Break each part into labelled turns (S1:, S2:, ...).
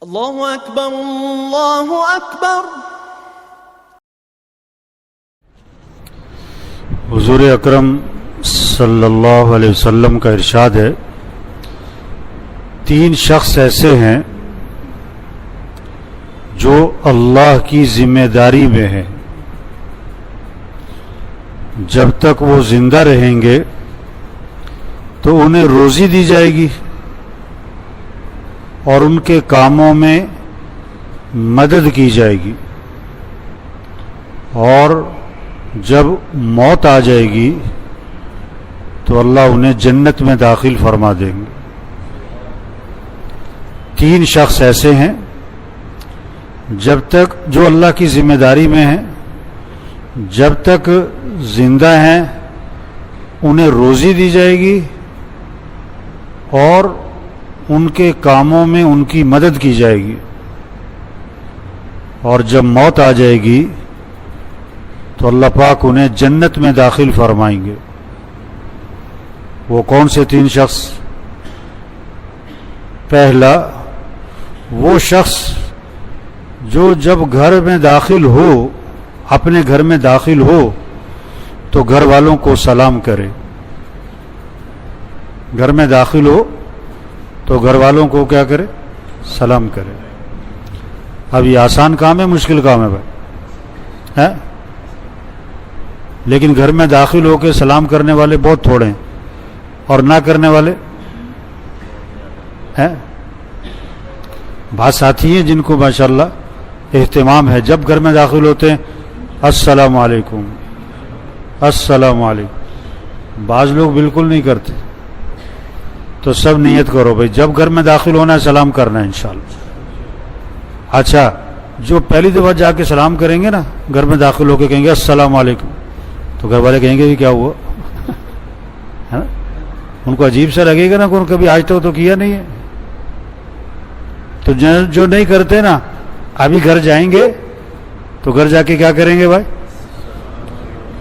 S1: اللہ اکبر اللہ اکبر۔
S2: حضور اکرم صلی اللہ علیہ وسلم کا ارشاد ہے، 3 شخص ایسے ہیں جو اللہ کی ذمہ داری میں ہیں، جب تک وہ زندہ رہیں گے تو انہیں روزی دی جائے گی اور ان کے کاموں میں مدد کی جائے گی، اور جب موت آ جائے گی تو اللہ انہیں جنت میں داخل فرما دیں گے۔ 3 شخص ایسے ہیں جب تک جو اللہ کی ذمہ داری میں ہیں، جب تک زندہ ہیں انہیں روزی دی جائے گی اور ان کے کاموں میں ان کی مدد کی جائے گی، اور جب موت آ جائے گی تو اللہ پاک انہیں جنت میں داخل فرمائیں گے۔ وہ کون سے 3 شخص؟ پہلا، وہ شخص جو جب گھر میں داخل ہو، اپنے گھر میں داخل ہو تو گھر والوں کو سلام کرے۔ گھر میں داخل ہو تو گھر والوں کو کیا کرے؟ سلام کرے۔ اب یہ آسان کام ہے، مشکل کام ہے بھائی، ہے؟ لیکن گھر میں داخل ہو کے سلام کرنے والے بہت تھوڑے ہیں، اور نہ کرنے والے ہیں بعض ساتھی ہیں جن کو ماشاءاللہ اہتمام ہے، جب گھر میں داخل ہوتے ہیں السلام علیکم السلام علیکم۔ بعض لوگ بالکل نہیں کرتے، تو سب نیت کرو بھائی جب گھر میں داخل ہونا ہے سلام کرنا ہے انشاءاللہ۔ اچھا، جو پہلی دفعہ جا کے سلام کریں گے نا، گھر میں داخل ہو کے کہیں گے السلام علیکم، تو گھر والے کہیں گے بھی کیا ہوا ہے نا؟ ان کو عجیب سا لگے گا نا، کہ کبھی آج تو کیا نہیں ہے۔ تو جو نہیں کرتے نا، ابھی گھر جائیں گے تو گھر جا کے کیا کریں گے بھائی؟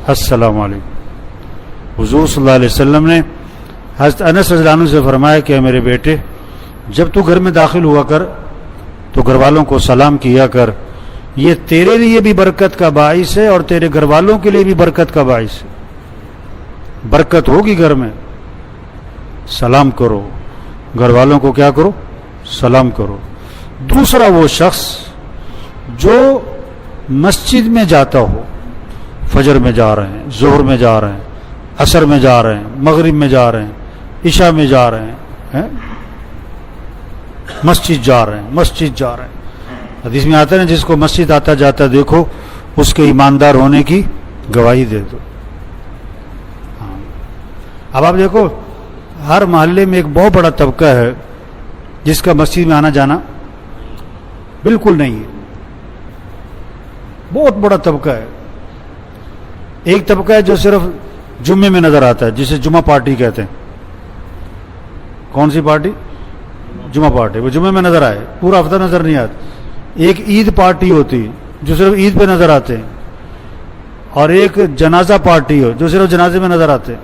S2: السلام علیکم۔ حضور صلی اللہ علیہ وسلم نے حضرت انس رضی اللہ عنہ سے فرمایا کہ میرے بیٹے، جب تو گھر میں داخل ہوا کر تو گھر والوں کو سلام کیا کر، یہ تیرے لیے بھی برکت کا باعث ہے اور تیرے گھر والوں کے لیے بھی برکت کا باعث ہے۔ برکت ہوگی گھر میں، سلام کرو، گھر والوں کو کیا کرو؟ سلام کرو۔ دوسرا، وہ شخص جو مسجد میں جاتا ہو، فجر میں جا رہے ہیں، ظہر میں جا رہے ہیں، عصر میں جا رہے ہیں، مغرب میں جا رہے ہیں، عشاء میں جا رہے ہیں، مسجد جا رہے ہیں، مسجد جا رہے ہیں۔ حدیث میں آتا ہے نا، جس کو مسجد آتا جاتا دیکھو اس کے ایماندار ہونے کی گواہی دے دو۔ اب آپ دیکھو، ہر محلے میں ایک بہت بڑا طبقہ ہے جس کا مسجد میں آنا جانا بالکل نہیں ہے، بہت بڑا طبقہ ہے۔ ایک طبقہ ہے جو صرف جمعے میں نظر آتا ہے، جسے جمعہ پارٹی کہتے ہیں۔ کون سی پارٹی؟ جمعہ پارٹی، وہ جمعے میں نظر آئے، پورا ہفتہ نظر نہیں آتا۔ ایک عید پارٹی ہوتی جو صرف عید پہ نظر آتے ہیں، اور ایک جنازہ پارٹی ہو جو صرف جنازے میں نظر آتے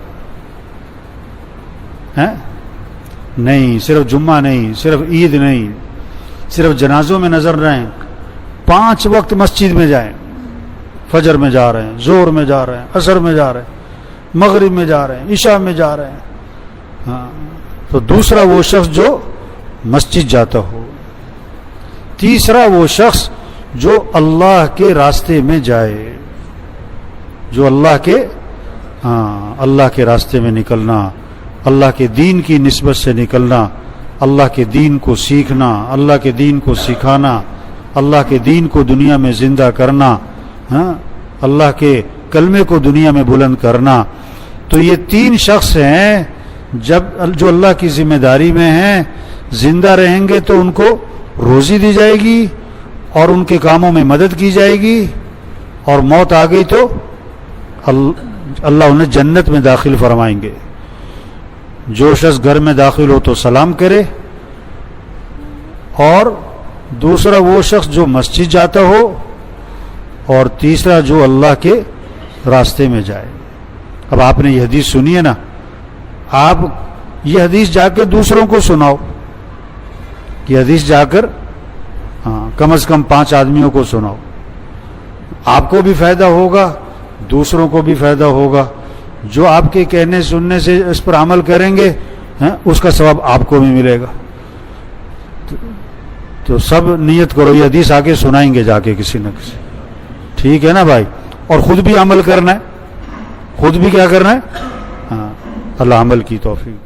S2: ہیں۔ نہیں، صرف جمعہ نہیں، صرف عید نہیں، صرف جنازوں میں نظر رہیں، 5 وقت مسجد میں جائیں، فجر میں جا رہے ہیں، ظہر میں جا رہے ہیں، عصر میں جا رہے ہیں، مغرب میں جا رہے ہیں، عشاء میں جا رہے ہیں۔ ہاں، تو دوسرا وہ شخص جو مسجد جاتا ہو۔ تیسرا، وہ شخص جو اللہ کے راستے میں جائے، جو اللہ کے راستے میں نکلنا، اللہ کے دین کی نسبت سے نکلنا، اللہ کے دین کو سیکھنا، اللہ کے دین کو سکھانا، اللہ کے دین کو دنیا میں زندہ کرنا، اللہ کے کلمے کو دنیا میں بلند کرنا۔ تو یہ 3 شخص ہیں جو اللہ کی ذمہ داری میں ہیں، زندہ رہیں گے تو ان کو روزی دی جائے گی اور ان کے کاموں میں مدد کی جائے گی، اور موت آ گئی تو اللہ انہیں جنت میں داخل فرمائیں گے۔ جو شخص گھر میں داخل ہو تو سلام کرے، اور دوسرا وہ شخص جو مسجد جاتا ہو، اور تیسرا جو اللہ کے راستے میں جائے۔ اب آپ نے یہ حدیث سنی ہے نا، آپ یہ حدیث جا کے دوسروں کو سناؤ، یہ حدیث جا کر ہاں کم از کم 5 آدمیوں کو سناؤ. آپ کو بھی فائدہ ہوگا, دوسروں کو بھی فائدہ ہوگا. جو آپ کے کہنے سننے سے اس پر عمل کریں گے اس کا ثواب آپ کو بھی ملے گا. تو سب نیت کرو, یہ حدیث آگے سنائیں گے جا کے کسی نہ کسی. ٹھیک ہے نا بھائی؟ اور خود بھی عمل کرنا ہے, خود بھی کیا کرنا ہے. ہاں اللہ عمل کی توفیق.